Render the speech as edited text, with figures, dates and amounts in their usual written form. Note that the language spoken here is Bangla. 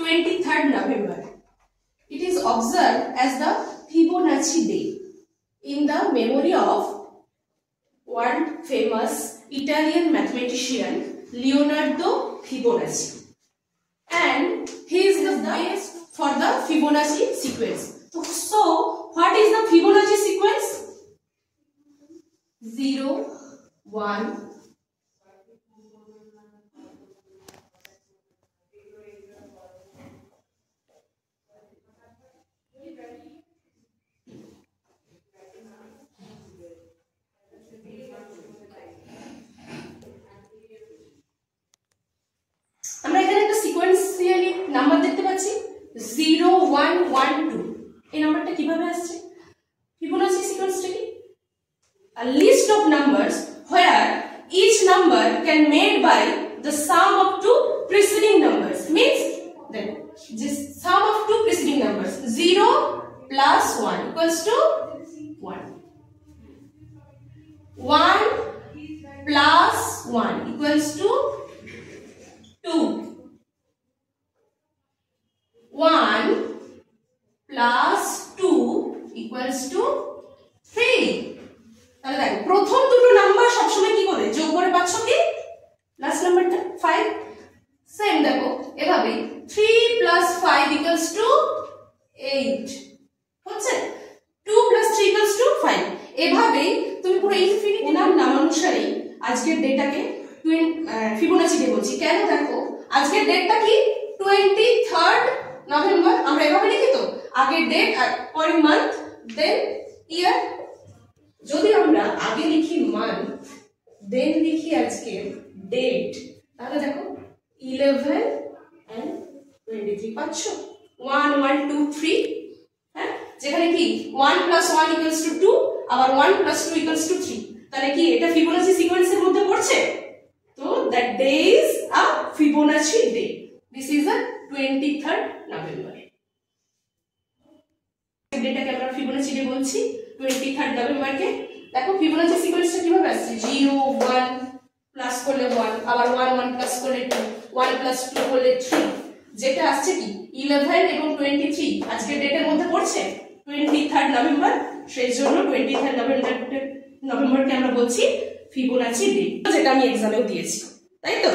23rd November. It is observed as the Fibonacci Day in the memory of world famous Italian mathematician Leonardo Fibonacci, and he is the base for the Fibonacci sequence. So what is the Fibonacci sequence? 0, 1, আমরা এখানে একটা সিকোয়েন্সিয়ালি নাম্বার দেখতে পাচ্ছি 0 1 1 2 এই নাম্বারটা কিভাবে আসছে ফিবোনাচি সিকোয়েন্সটা কি a list of numbers where each number can made by the sum of two preceding numbers means then this sum of two preceding numbers 0 plus 1 equals to 1 1 plus 1 equals to 2 1 plus 2 equals to 3 তাহলে দেখো প্রথম দুটো নাম্বার সব সময় কি করে যোগ করে পাচ্ছ কি লাস্ট নাম্বারটা 5 সেম দেখো এভাবে 3 plus 5 equals to 8 হচ্ছে 2 plus 3 equals to 5 এভাবে তুমি পুরো ইনফিনিটি নামানুসারে আজকের ডেটাকে ফিবোনাচি ডে বলছি কেন দেখো আজকের ডেটটা কি 23rd নভেম্বর আমরা এভাবে লিখি তো আগের ডেট আর পরের মান্থ দেন ইয়ার যদি আমরা আগে লিখি মান্থ দেন লিখি আজকে ডেট তাহলে দেখো 11 and 23 পাচ্ছ 1 1 2 3 হ্যাঁ যেখানে কি 1 plus 1 equals to 2 আবার 1 plus 2 equals to 3 তাহলে কি এটা ফিবোনাচি সিকোয়েন্সের মধ্যে পড়ছে তো that day is a Fibonacci day. This is a 23rd November. ডেটাকে আমরা ফিবোনাচি ডে বলছি 23rd November কে দেখো ফিবোনাচি সিকোয়েন্সটা কিভাবে আসছে 0 1 প্লাস করলে 1 আবার 1 1 প্লাস করলে 2 1 প্লাস 2 করলে 3 যেটা আসছে কি 11 এবং 23 আজকের ডেটের মধ্যে পড়ছে 23rd November সেই জন্য 23rd নভেম্বরকে আমরা বলছি ফিবোনাচি ডে যেটা আমি এক্সামেও দিয়েছি তাই তো